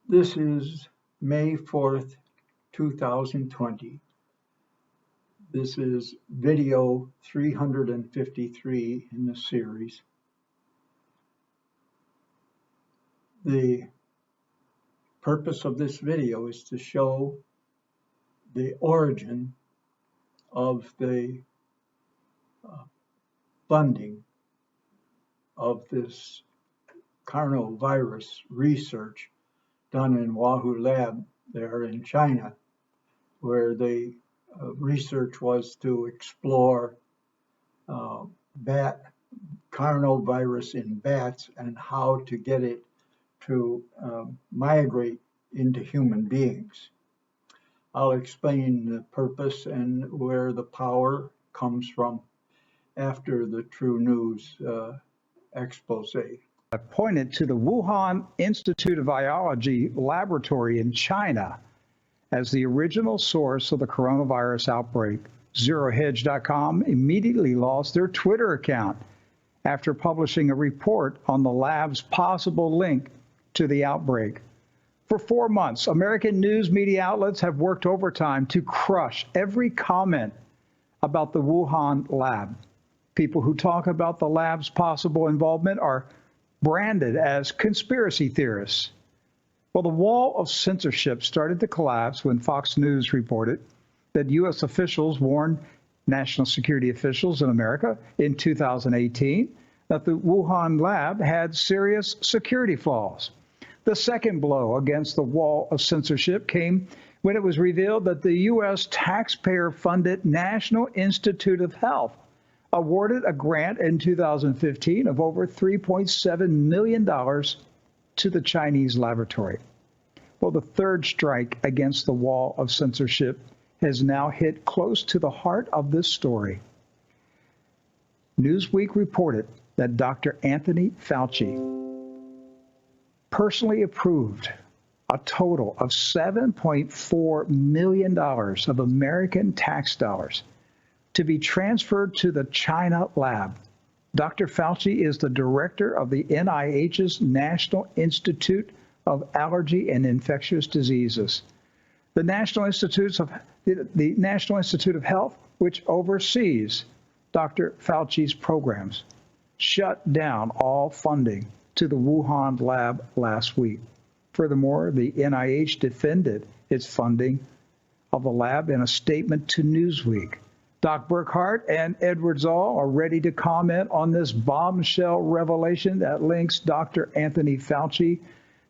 This is May 4th, 2020. This is video 353 in the series. The purpose of this video is to show the origin of the funding of this coronavirus research done in Wuhan lab there in China, where the research was to explore coronavirus in bats and how to get it to migrate into human beings. I'll explain the purpose and where the power comes from after the True News expose. I pointed to the Wuhan Institute of Virology laboratory in China as the original source of the coronavirus outbreak. ZeroHedge.com immediately lost their Twitter account after publishing a report on the lab's possible link to the outbreak. For 4 months, American news media outlets have worked overtime to crush every comment about the Wuhan lab. People who talk about the lab's possible involvement are branded as conspiracy theorists. Well, the wall of censorship started to collapse when Fox News reported that U.S. officials warned national security officials in America in 2018 that the Wuhan lab had serious security flaws. The second blow against the wall of censorship came when it was revealed that the U.S. taxpayer-funded National Institute of Health awarded a grant in 2015 of over $3.7 million to the Chinese laboratory. Well, the third strike against the wall of censorship has now hit close to the heart of this story. Newsweek reported that Dr. Anthony Fauci personally approved a total of $7.4 million of American tax dollars to be transferred to the China lab. Dr. Fauci is the director of the NIH's National Institute of Allergy and Infectious Diseases. The National Institute of Health, which oversees Dr. Fauci's programs, shut down all funding to the Wuhan lab last week. Furthermore, the NIH defended its funding of the lab in a statement to Newsweek. Doc Burkhart and Edward Zoll are ready to comment on this bombshell revelation that links Dr. Anthony Fauci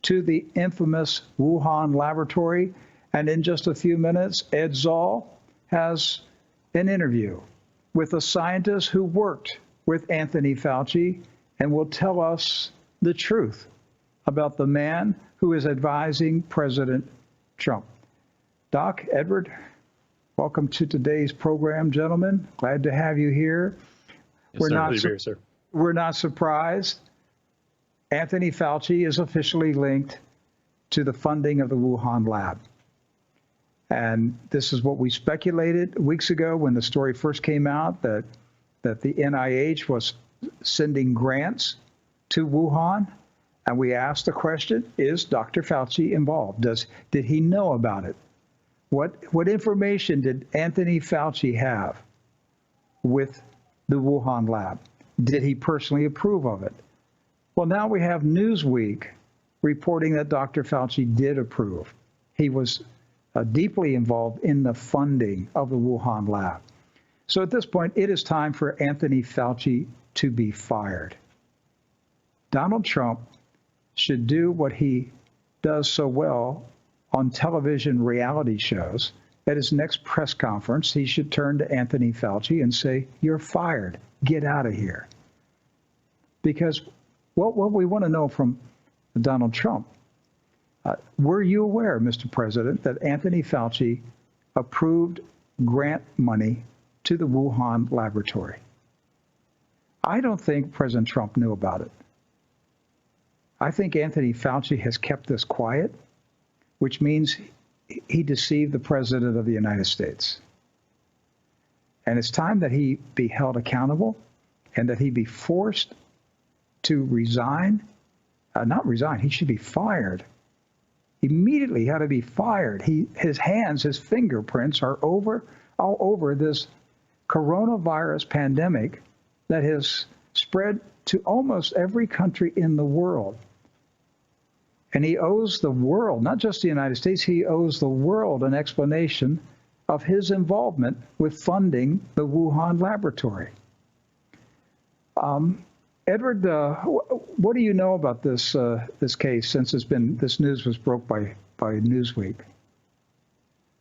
to the infamous Wuhan laboratory. And in just a few minutes, Ed Zoll has an interview with a scientist who worked with Anthony Fauci and will tell us the truth about the man who is advising President Trump. Doc, Edward, welcome to today's program, gentlemen. Glad to have you here. Yes, We're not surprised. Anthony Fauci is officially linked to the funding of the Wuhan lab. And this is what we speculated weeks ago when the story first came out, that the NIH was sending grants to Wuhan. And we asked the question, is Dr. Fauci involved? Did he know about it? What information did Anthony Fauci have with the Wuhan lab? Did he personally approve of it? Well, now we have Newsweek reporting that Dr. Fauci did approve. He was deeply involved in the funding of the Wuhan lab. So at this point, it is time for Anthony Fauci to be fired. Donald Trump should do what he does so well on television reality shows. At his next press conference, he should turn to Anthony Fauci and say, "You're fired. Get out of here." Because what we want to know from Donald Trump, were you aware, Mr. President, that Anthony Fauci approved grant money to the Wuhan laboratory? I don't think President Trump knew about it. I think Anthony Fauci has kept this quiet, which means he deceived the President of the United States. And it's time that he be held accountable and that he be forced to resign, not resign, he should be fired immediately had to be fired. His hands, his fingerprints are all over this coronavirus pandemic that has spread to almost every country in the world. And he owes the world, not just the United States, he owes the world an explanation of his involvement with funding the Wuhan laboratory. Edward, what do you know about this case since this news was broke by Newsweek?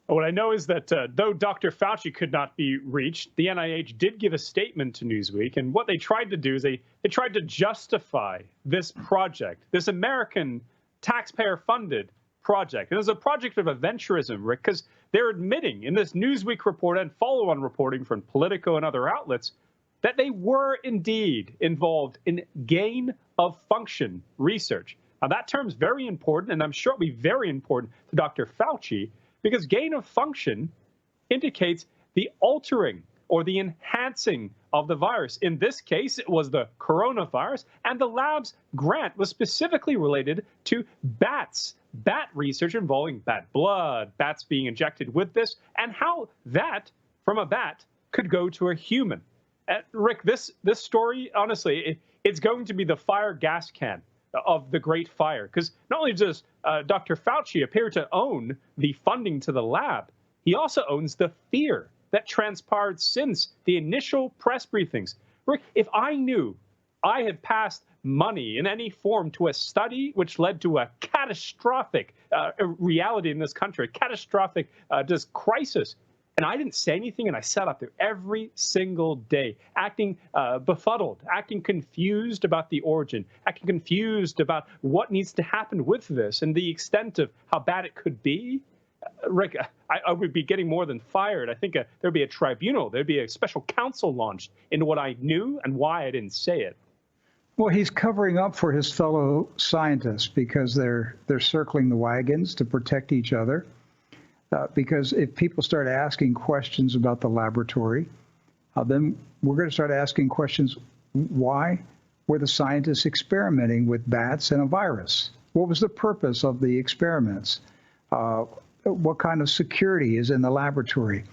What I know is that though Dr. Fauci could not be reached, the NIH did give a statement to Newsweek, and what they tried to do is they tried to justify this project, this American taxpayer-funded project. And it was a project of aventurism, Rick, because they're admitting in this Newsweek report and follow-on reporting from Politico and other outlets that they were indeed involved in gain-of-function research. Now, that term's very important, and I'm sure it'll be very important to Dr. Fauci, because gain of function indicates the altering or the enhancing of the virus. In this case, it was the coronavirus, and the lab's grant was specifically related to bats, bat research involving bat blood, bats being injected with this, and how that from a bat could go to a human. Rick, this story, honestly, it's going to be the fire gas can of the Great Fire, because not only does Dr. Fauci appear to own the funding to the lab, he also owns the fear that transpired since the initial press briefings. Rick, if I knew I had passed money in any form to a study which led to a catastrophic reality in this country, a catastrophic just crisis, and I didn't say anything, and I sat up there every single day, acting befuddled, acting confused about the origin, acting confused about what needs to happen with this and the extent of how bad it could be. Rick, I would be getting more than fired. I think there'd be a tribunal. There'd be a special counsel launched into what I knew and why I didn't say it. Well, he's covering up for his fellow scientists because they're circling the wagons to protect each other. Because if people start asking questions about the laboratory, then we're going to start asking questions. Why were the scientists experimenting with bats and a virus? What was the purpose of the experiments? What kind of security is in the laboratory?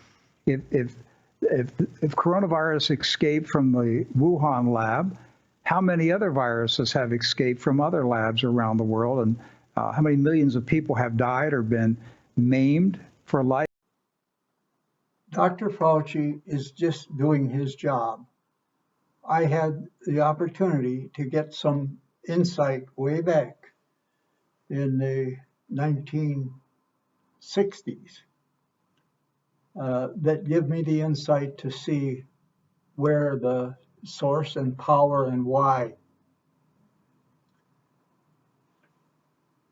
If coronavirus escaped from the Wuhan lab, how many other viruses have escaped from other labs around the world? And how many millions of people have died or been maimed for life? Dr. Fauci is just doing his job. I had the opportunity to get some insight way back in the 1960s that give me the insight to see where the source and power and why.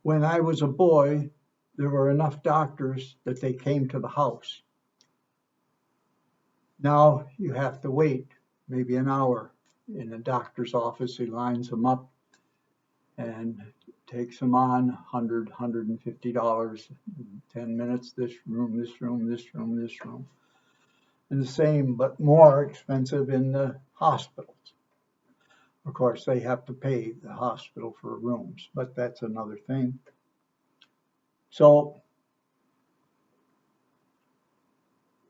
When I was a boy, there were enough doctors that they came to the house. Now you have to wait maybe an hour in the doctor's office. He lines them up and takes them on $100, $150, 10 minutes, this room, this room, this room, this room. And the same, but more expensive in the hospitals. Of course, they have to pay the hospital for rooms, but that's another thing. So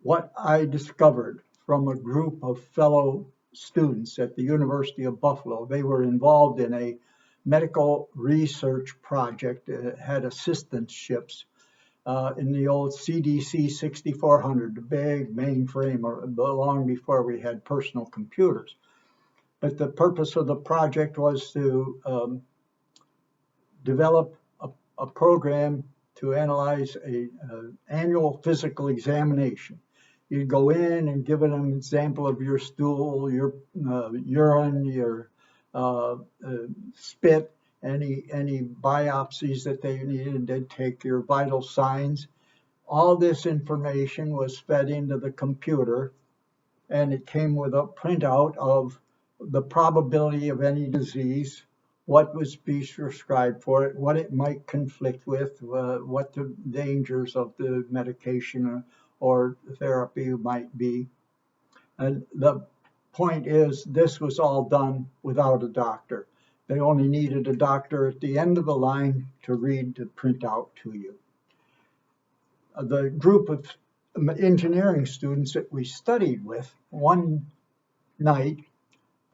what I discovered from a group of fellow students at the University of Buffalo, they were involved in a medical research project that had assistantships in the old CDC 6400, the big mainframe, long before we had personal computers. But the purpose of the project was to develop a program to analyze an annual physical examination. You'd go in and give them an example of your stool, your urine, your spit, any biopsies that they needed. They'd take your vital signs. All this information was fed into the computer, and it came with a printout of the probability of any disease, what was be prescribed for it, what it might conflict with, what the dangers of the medication or therapy might be. And the point is, this was all done without a doctor. They only needed a doctor at the end of the line to read the printout to you. The group of engineering students that we studied with, one night,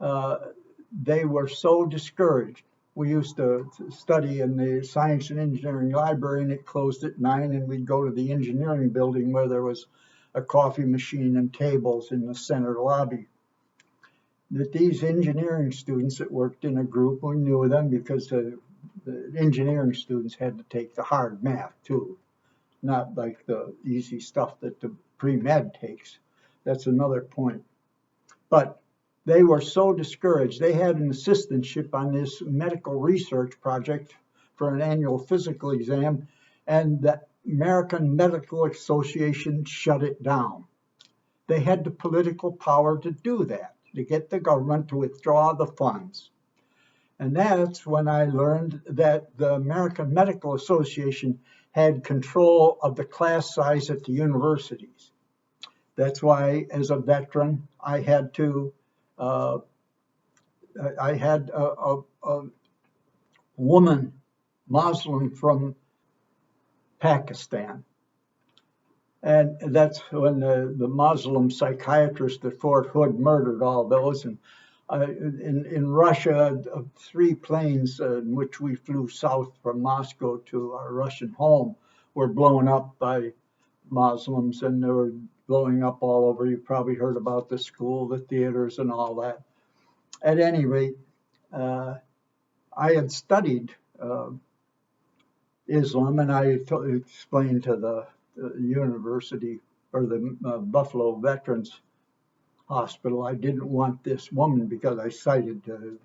they were so discouraged. We used to study in the science and engineering library, and it closed at 9, and we'd go to the engineering building where there was a coffee machine and tables in the center lobby. That these engineering students that worked in a group, we knew them because the engineering students had to take the hard math too, not like the easy stuff that the pre-med takes. That's another point. But they were so discouraged. They had an assistantship on this medical research project for an annual physical exam, and the American Medical Association shut it down. They had the political power to do that, to get the government to withdraw the funds. And that's when I learned that the American Medical Association had control of the class size at the universities. That's why, as a veteran, I had a woman, Muslim from Pakistan. And that's when the Muslim psychiatrist at Fort Hood murdered all those. And in Russia, 3 planes in which we flew south from Moscow to our Russian home were blown up by Muslims, and they were blowing up all over. You probably heard about the school, the theaters, and all that. At any rate, I had studied Islam, and I explained to the university or the Buffalo Veterans Hospital, I didn't want this woman because I cited the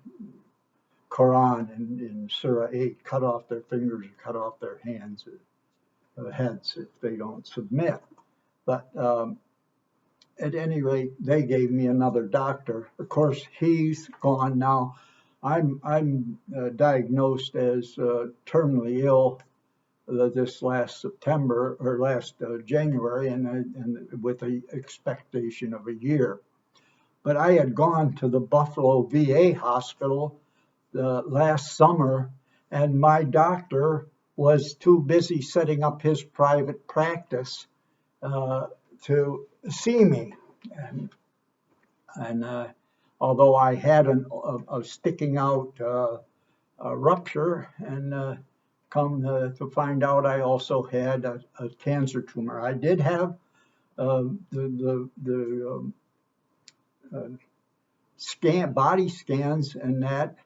Quran in Surah 8, cut off their fingers and cut off their hands, heads if they don't submit. But at any rate, they gave me another doctor. Of course, he's gone now. I'm diagnosed as terminally ill this last September or last January, and with an expectation of a year. But I had gone to the Buffalo VA hospital last summer, and my doctor was too busy setting up his private practice to see me. And although I had a sticking out rupture, and come to find out I also had a cancer tumor. I did have the body scans and that,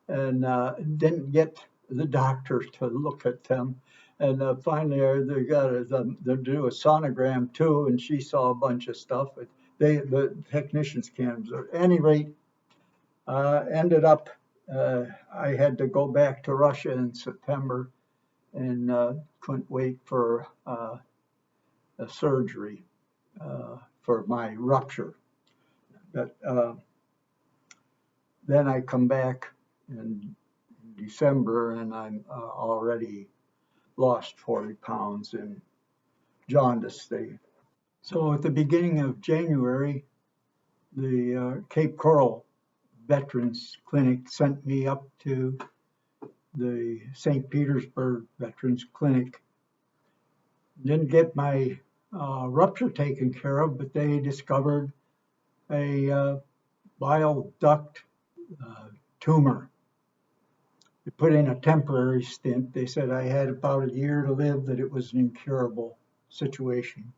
and didn't get the doctor to look at them. And finally, they got to do a sonogram too, and she saw a bunch of stuff. But the technicians can't observe. At any rate, ended up I had to go back to Russia in September, and couldn't wait for a surgery for my rupture. But then I come back in December, and I'm already lost 40 pounds in jaundice state. So at the beginning of January, the Cape Coral Veterans Clinic sent me up to the St. Petersburg Veterans Clinic. Didn't get my rupture taken care of, but they discovered a bile duct tumor. They put in a temporary stint. They said I had about a year to live, that it was an incurable situation.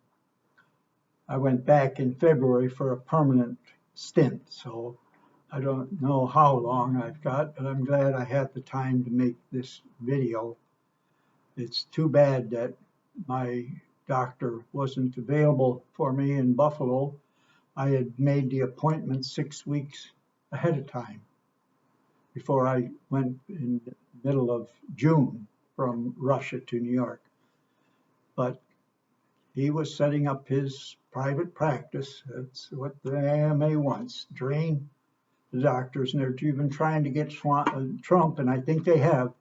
I went back in February for a permanent stint, so I don't know how long I've got, but I'm glad I had the time to make this video. It's too bad that my doctor wasn't available for me in Buffalo. I had made the appointment 6 weeks ahead of time, before I went in the middle of June from Russia to New York. But he was setting up his private practice. That's what the AMA wants, drain the doctors, and they're even trying to get Trump, and I think they have,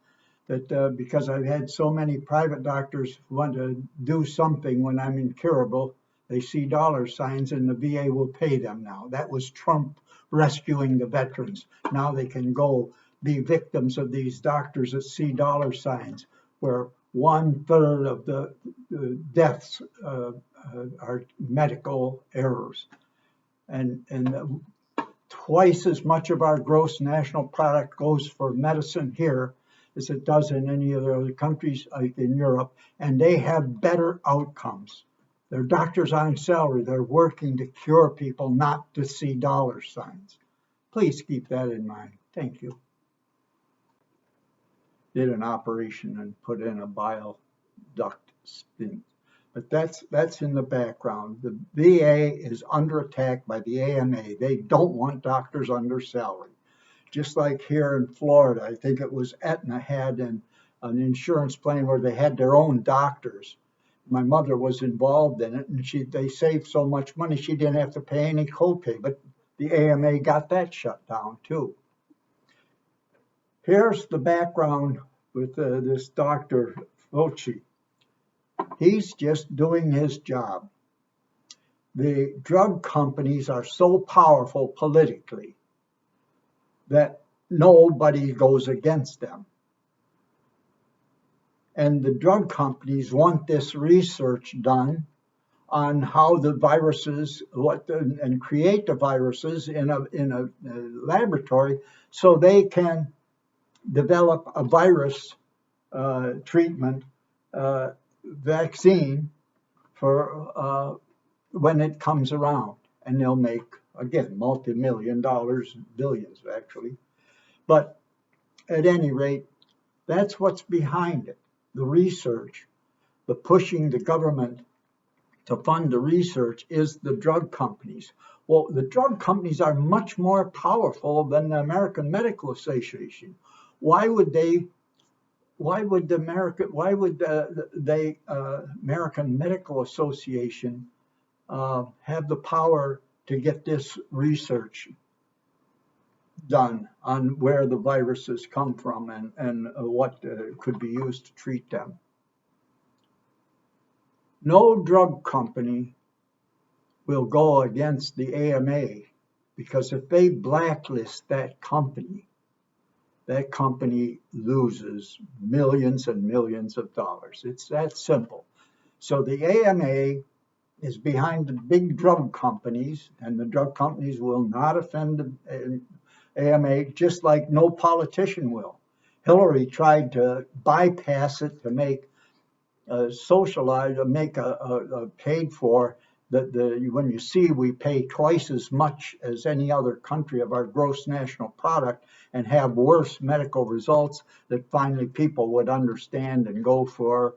that because I've had so many private doctors want to do something when I'm incurable, they see dollar signs and the VA will pay them now. That was Trump rescuing the veterans. Now they can go be victims of these doctors that see dollar signs, where 1/3 of the deaths are medical errors. And twice as much of our gross national product goes for medicine here as it does in any of the other countries like in Europe, and they have better outcomes. They're doctors on salary. They're working to cure people, not to see dollar signs. Please keep that in mind. Thank you. Did an operation and put in a bile duct stent. But that's in the background. The VA is under attack by the AMA. They don't want doctors under salary. Just like here in Florida, I think it was Aetna had an insurance plan where they had their own doctors. My mother was involved in it, and they saved so much money she didn't have to pay any copay. But the AMA got that shut down too. Here's the background with this Dr. Fauci. He's just doing his job. The drug companies are so powerful politically that nobody goes against them. And the drug companies want this research done on how the viruses, and create the viruses in a laboratory so they can develop a virus treatment vaccine for when it comes around. And they'll make, again, multi-million dollars, billions actually. But at any rate, that's what's behind it. The research, the pushing the government to fund the research is the drug companies. Well, the drug companies are much more powerful than the American Medical Association. Why would the American Medical Association have the power to get this research done on where the viruses come from and what could be used to treat them? No drug company will go against the AMA, because if they blacklist that company loses millions and millions of dollars. It's that simple. So the AMA is behind the big drug companies, and the drug companies will not offend the AMA, just like no politician will. Hillary tried to bypass it to make paid for when you see we pay twice as much as any other country of our gross national product and have worse medical results, that finally people would understand and go for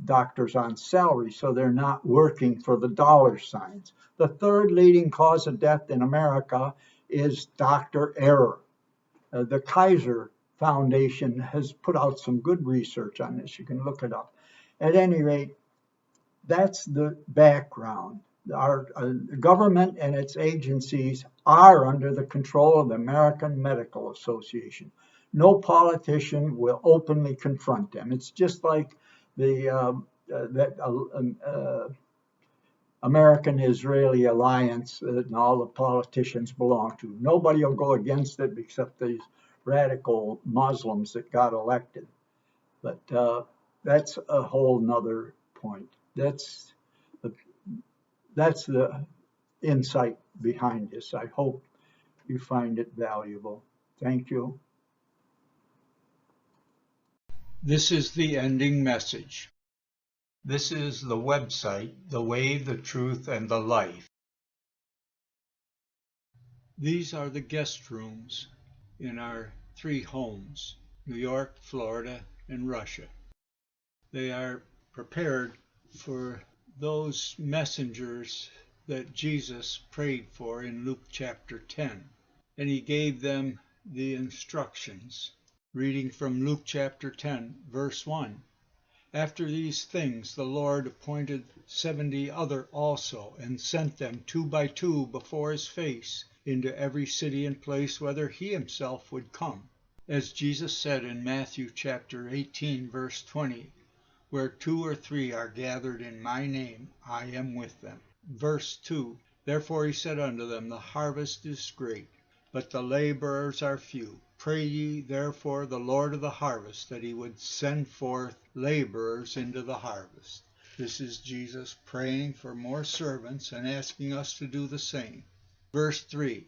doctors on salary so they're not working for the dollar signs. The third leading cause of death in America is doctor error. The Kaiser Foundation has put out some good research on this. You can look it up. At any rate, that's the background. Our government and its agencies are under the control of the American Medical Association. No politician will openly confront them. It's just like the American-Israeli alliance that all the politicians belong to. Nobody will go against it except these radical Muslims that got elected. But that's a whole nother point. That's the insight behind this. I hope you find it valuable. Thank you. This is the ending message. This is the website, The Way, the Truth, and the Life. These are the guest rooms in our 3 homes, New York, Florida, and Russia. They are prepared for those messengers that Jesus prayed for in Luke chapter 10. And he gave them the instructions. Reading from Luke chapter 10, verse 1. After these things the Lord appointed 70 other also, and sent them 2 by 2 before his face into every city and place whither he himself would come. As Jesus said in Matthew chapter 18, verse 20, where 2 or 3 are gathered in my name, I am with them. Verse 2, therefore he said unto them, the harvest is great, but the laborers are few. Pray ye therefore the Lord of the harvest that he would send forth laborers into the harvest. This is Jesus praying for more servants and asking us to do the same. Verse 3,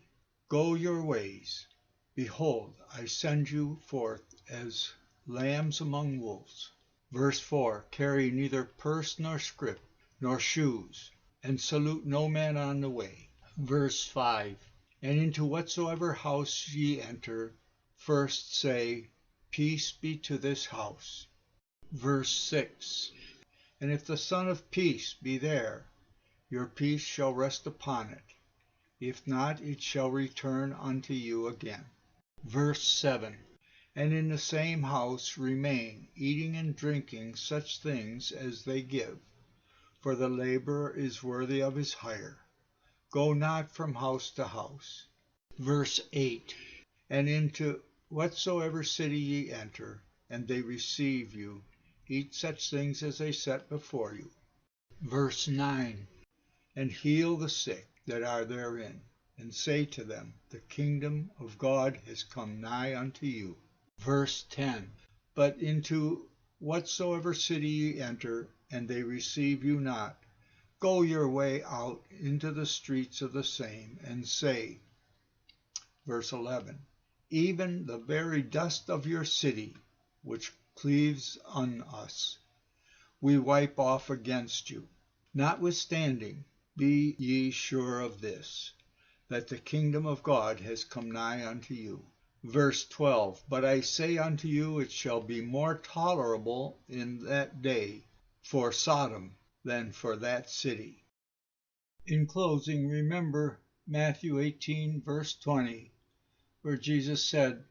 go your ways. Behold, I send you forth as lambs among wolves. Verse 4, carry neither purse nor scrip, nor shoes, and salute no man on the way. Verse 5, and into whatsoever house ye enter, first say, peace be to this house. Verse 6, and if the Son of Peace be there, your peace shall rest upon it. If not, it shall return unto you again. Verse 7, and in the same house remain, eating and drinking such things as they give, for the laborer is worthy of his hire. Go not from house to house. Verse 8, and into whatsoever city ye enter, and they receive you, eat such things as they set before you. Verse 9, and heal the sick that are therein, and say to them, the kingdom of God has come nigh unto you. Verse 10, but into whatsoever city ye enter, and they receive you not, go your way out into the streets of the same, and say, verse 11, even the very dust of your city, which cleaves on us, we wipe off against you. Notwithstanding, be ye sure of this, that the kingdom of God has come nigh unto you. Verse 12, but I say unto you, it shall be more tolerable in that day for Sodom than for that city. In closing, remember Matthew 18, verse 20, where Jesus said,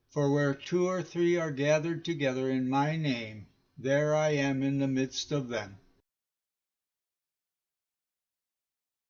for where 2 or 3 are gathered together in my name, there I am in the midst of them.